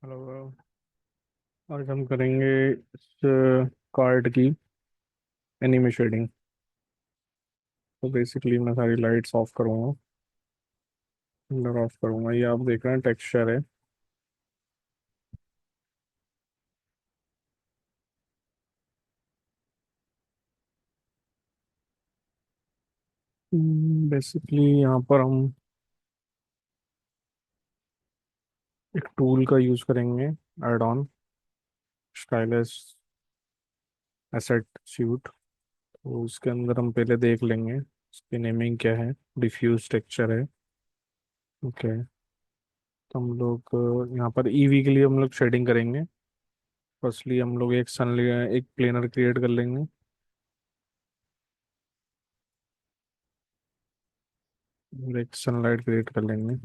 Hello. आज हम करेंगे इस कार्ड की एनिमे शेडिंग। तो बेसिकली मैं सारी लाइट्स ऑफ करूँगा, ब्लर ऑफ करूँगा। ये आप देख रहे हैं टेक्सचर है। बेसिकली यहाँ पर हम एक टूल का यूज़ करेंगे, add on stylish asset suit. तो उसके अंदर हम पहले देख लेंगे इसकी नेमिंग क्या है। डिफ्यूज टेक्सचर है। ओके। तो हम लोग यहाँ पर ईवी के लिए हम लोग शेडिंग करेंगे। फर्स्टली हम लोग एक प्लेनर क्रिएट कर लेंगे और एक सनलाइट क्रिएट कर लेंगे।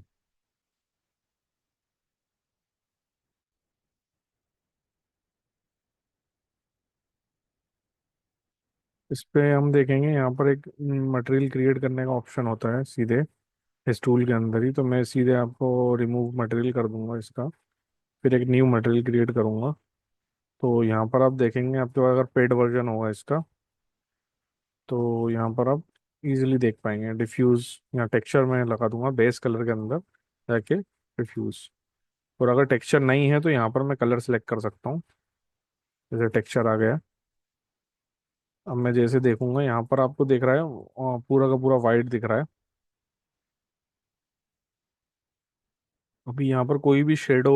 इस पे हम देखेंगे यहाँ पर एक मटेरियल क्रिएट करने का ऑप्शन होता है सीधे इस टूल के अंदर ही। तो मैं सीधे आपको रिमूव मटेरियल कर दूंगा इसका, फिर एक न्यू मटेरियल क्रिएट करूंगा। तो यहाँ पर आप देखेंगे आपके पास अगर पेड वर्जन होगा इसका, तो यहाँ पर आप इजीली देख पाएंगे। डिफ्यूज यहाँ टेक्सचर में लगा दूंगा बेस कलर के अंदर जाके डिफ्यूज। और अगर टेक्सचर नहीं है तो यहाँ पर मैं कलर सेलेक्ट कर सकता हूँ। जैसे टेक्सचर आ गया। अब मैं जैसे देखूंगा यहाँ पर आपको दिख रहा है पूरा का पूरा वाइट दिख रहा है। अभी यहाँ पर कोई भी शेडो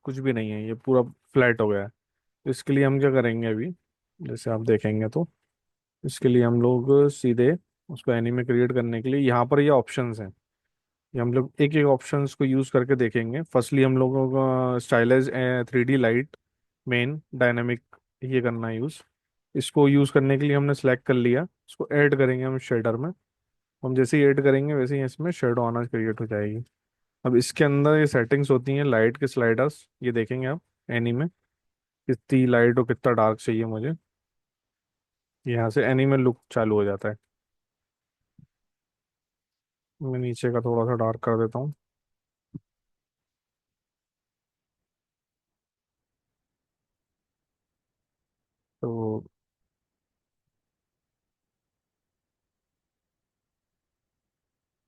कुछ भी नहीं है, ये पूरा फ्लैट हो गया है। तो इसके लिए हम क्या करेंगे अभी, जैसे आप देखेंगे तो इसके लिए हम लोग सीधे उसको एनीमे क्रिएट करने के लिए यहाँ पर ये ऑप्शंस हैं। ये हम लोग एक एक ऑप्शंस को यूज़ करके देखेंगे। फर्स्टली हम लोगों का stylise 3D light main dynamic ये करना है यूज़। इसको यूज़ करने के लिए हमने सेलेक्ट कर लिया। इसको ऐड करेंगे हम शेडर में। हम जैसे ही ऐड करेंगे वैसे ही इसमें शेडो आना क्रिएट हो जाएगी। अब इसके अंदर ये सेटिंग्स होती हैं लाइट के स्लाइडर्स, ये देखेंगे आप एनी में कितनी लाइट और कितना डार्क चाहिए मुझे। यहाँ से एनी में लुक चालू हो जाता है। मैं नीचे का थोड़ा सा डार्क कर देता हूँ। तो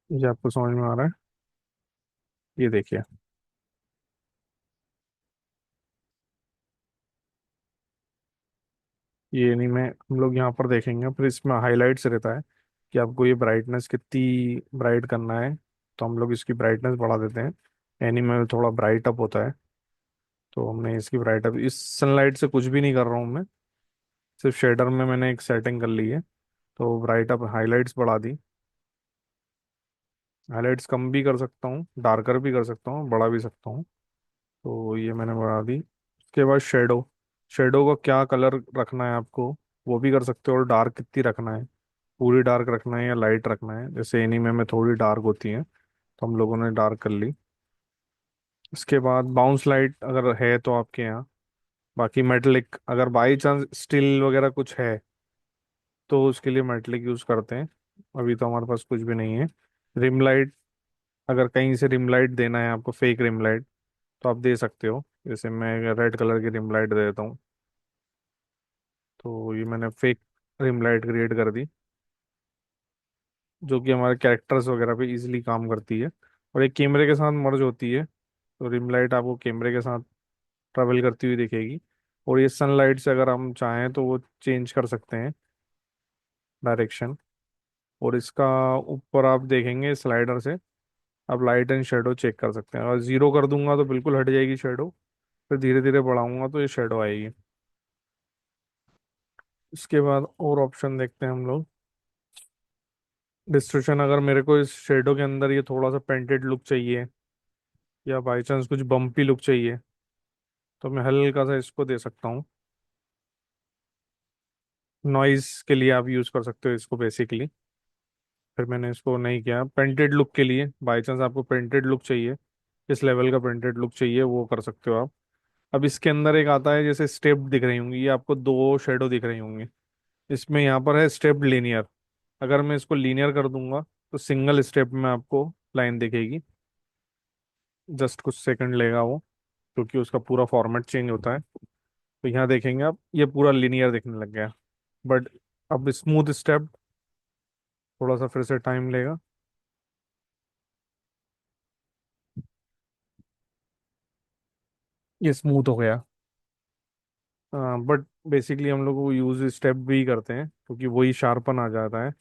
ये आपको समझ में आ रहा है। ये देखिए। ये एनी में हम लोग यहाँ पर देखेंगे, फिर इसमें हाईलाइट्स रहता है कि आपको ये ब्राइटनेस कितनी ब्राइट करना है। तो हम लोग इसकी ब्राइटनेस बढ़ा देते हैं। एनी में थोड़ा ब्राइट अप होता है। तो हमने इसकी ब्राइट अप इस सनलाइट से कुछ भी नहीं कर रहा हूँ मैं, सिर्फ शेडर में मैंने एक सेटिंग कर ली है। तो ब्राइट अप हाइलाइट्स बढ़ा दी। हाइलाइट्स कम भी कर सकता हूँ, डार्कर भी कर सकता हूँ, बढ़ा भी सकता हूँ। तो ये मैंने बढ़ा दी। उसके बाद शेडो, शेडो को क्या कलर रखना है आपको वो भी कर सकते हो। और डार्क कितनी रखना है, पूरी डार्क रखना है या लाइट रखना है। जैसे एनीमे में थोड़ी डार्क होती है तो हम लोगों ने डार्क कर ली। इसके बाद बाउंस लाइट अगर है तो आपके यहाँ, बाकी मेटलिक अगर बाई चांस स्टिल वगैरह कुछ है तो उसके लिए मेटलिक यूज़ करते हैं। अभी तो हमारे पास कुछ भी नहीं है। रिम लाइट, अगर कहीं से रिम लाइट देना है आपको फेक रिम लाइट तो आप दे सकते हो। जैसे मैं रेड कलर की रिम लाइट दे देता हूँ। तो ये मैंने फेक रिम लाइट क्रिएट कर दी जो कि हमारे कैरेक्टर्स वगैरह पे इजीली काम करती है। और एक कैमरे के साथ मर्ज होती है। तो रिम लाइट आपको कैमरे के साथ ट्रेवल करती हुई दिखेगी। और ये सनलाइट से अगर हम चाहें तो वो चेंज कर सकते हैं डायरेक्शन। और इसका ऊपर आप देखेंगे स्लाइडर से आप लाइट एंड शेडो चेक कर सकते हैं। अगर जीरो कर दूंगा तो बिल्कुल हट जाएगी शेडो, फिर धीरे धीरे बढ़ाऊंगा तो ये शेडो आएगी। इसके बाद और ऑप्शन देखते हैं हम लोग। डिस्ट्रीब्यूशन, अगर मेरे को इस शेडो के अंदर ये थोड़ा सा पेंटेड लुक चाहिए या बाई चांस कुछ बम्पी लुक चाहिए तो मैं हल्का सा इसको दे सकता हूँ। नॉइज के लिए आप यूज़ कर सकते हो इसको बेसिकली। फिर मैंने इसको नहीं किया पेंटेड लुक के लिए। बाई चांस आपको पेंटेड लुक चाहिए, इस लेवल का पेंटेड लुक चाहिए वो कर सकते हो आप। अब इसके अंदर एक आता है जैसे स्टेप दिख रही होंगी, ये आपको दो शेडो दिख रही होंगी। इसमें यहाँ पर है स्टेप लीनियर। अगर मैं इसको लीनियर कर दूंगा तो सिंगल स्टेप में आपको लाइन दिखेगी। जस्ट कुछ सेकंड लेगा वो। क्योंकि उसका पूरा फॉर्मेट चेंज होता है। तो यहाँ देखेंगे आप, ये पूरा लिनियर दिखने लग गया। बट अब स्मूथ स्टेप थोड़ा सा फिर से टाइम लेगा। ये स्मूथ हो गया। बट बेसिकली हम लोग वो यूज स्टेप भी करते हैं क्योंकि वही शार्पन आ जाता है।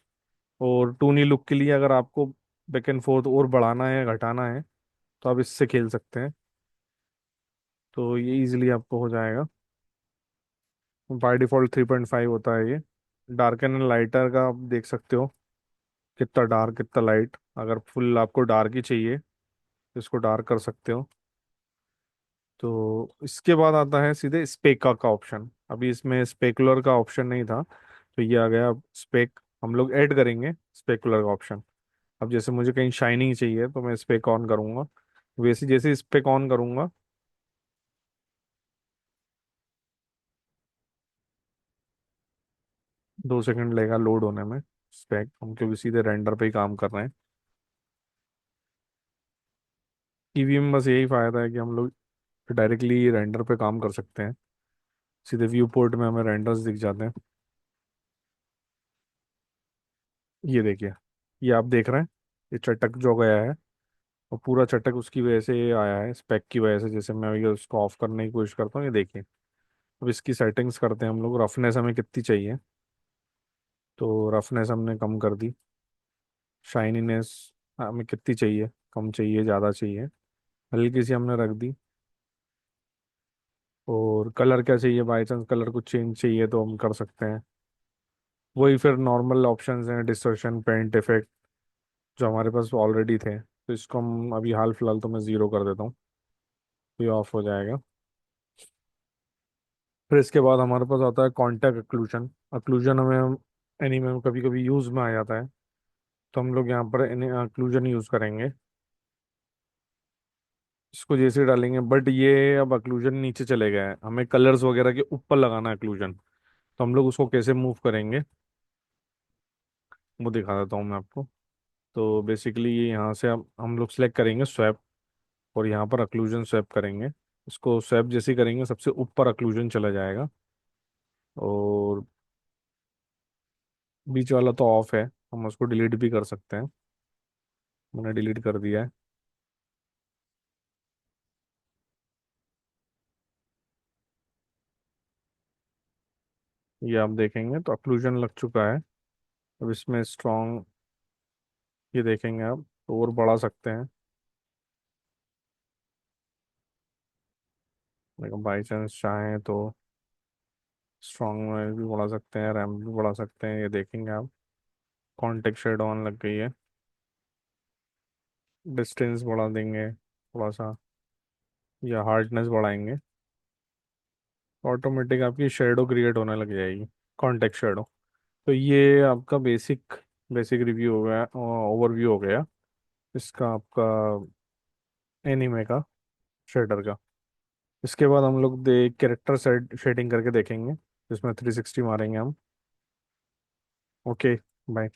और टूनी लुक के लिए अगर आपको बैक एंड फोर्थ और बढ़ाना है घटाना है तो आप इससे खेल सकते हैं। तो ये इजीली आपको हो जाएगा। बाय डिफॉल्ट 3.5 होता है ये। डार्क एंड लाइटर का आप देख सकते हो, कितना डार्क कितना लाइट। अगर फुल आपको डार्क ही चाहिए तो इसको डार्क कर सकते हो। तो इसके बाद आता है सीधे स्पेका का ऑप्शन। अभी इसमें स्पेकुलर का ऑप्शन नहीं था, तो ये आ गया स्पेक। हम लोग ऐड करेंगे स्पेकुलर का ऑप्शन। अब जैसे मुझे कहीं शाइनिंग चाहिए तो मैं स्पेक ऑन करूंगा। वैसे जैसे स्पेक ऑन करूंगा, 2 सेकंड लेगा लोड होने में स्पेक, हम क्योंकि सीधे रेंडर पे ही काम कर रहे हैं। ईवी में बस यही फायदा है कि हम लोग डायरेक्टली रेंडर पे काम कर सकते हैं। सीधे व्यू पोर्ट में हमें रेंडर्स दिख जाते हैं। ये देखिए, ये आप देख रहे हैं, ये चटक जो गया है, और पूरा चटक उसकी वजह से ये आया है, स्पेक की वजह से। जैसे मैं ये उसको ऑफ करने की कोशिश करता हूँ, ये देखिए। अब इसकी सेटिंग्स करते हैं हम लोग, रफनेस हमें कितनी चाहिए। तो रफनेस हमने कम कर दी। शाइनीनेस हमें कितनी चाहिए, कम चाहिए ज़्यादा चाहिए, हल्की सी हमने रख दी। और कलर क्या चाहिए, बाई चांस कलर कुछ चेंज चाहिए तो हम कर सकते हैं। वही फिर नॉर्मल ऑप्शंस हैं, डिस्टॉर्शन, पेंट इफेक्ट, जो हमारे पास ऑलरेडी थे। तो इसको हम अभी हाल फिलहाल तो मैं ज़ीरो कर देता हूँ, तो ये ऑफ हो जाएगा। फिर इसके बाद हमारे पास आता है कॉन्टैक्ट अक्लूजन। अक्लूजन हमें एनीमे में कभी कभी यूज़ में आ जाता है, तो हम लोग यहाँ पर अक्लूजन यूज़ करेंगे। इसको जैसे डालेंगे, बट ये अब अक्लूजन नीचे चले गए हैं, हमें कलर्स वगैरह के ऊपर लगाना है अक्लूजन। तो हम लोग उसको कैसे मूव करेंगे वो दिखा देता हूँ मैं आपको। तो बेसिकली ये यहाँ से हम लोग सेलेक्ट करेंगे स्वैप, और यहाँ पर अक्लूजन स्वैप करेंगे। इसको स्वैप जैसे ही करेंगे सबसे ऊपर अक्लूजन चला जाएगा। और बीच वाला तो ऑफ है, हम उसको डिलीट भी कर सकते हैं। मैंने डिलीट कर दिया है। ये आप देखेंगे तो अक्लूजन लग चुका है। अब इसमें स्ट्रॉन्ग, ये देखेंगे आप तो और बढ़ा सकते हैं। बाई चांस चाहें तो स्ट्रॉन्ग में भी बढ़ा सकते हैं, रैम भी बढ़ा सकते हैं। ये देखेंगे आप, कॉन्टेक्ट शेड ऑन लग गई है। डिस्टेंस बढ़ा देंगे थोड़ा सा, या हार्डनेस बढ़ाएंगे। ऑटोमेटिक आपकी शेडो क्रिएट होने लग जाएगी, कॉन्टेक्ट शेडो। तो ये आपका बेसिक बेसिक रिव्यू हो गया, ओवरव्यू हो गया इसका आपका एनीमे का, शेडर का। इसके बाद हम लोग कैरेक्टर शेडिंग करके देखेंगे, जिसमें 360 मारेंगे हम। Okay, bye.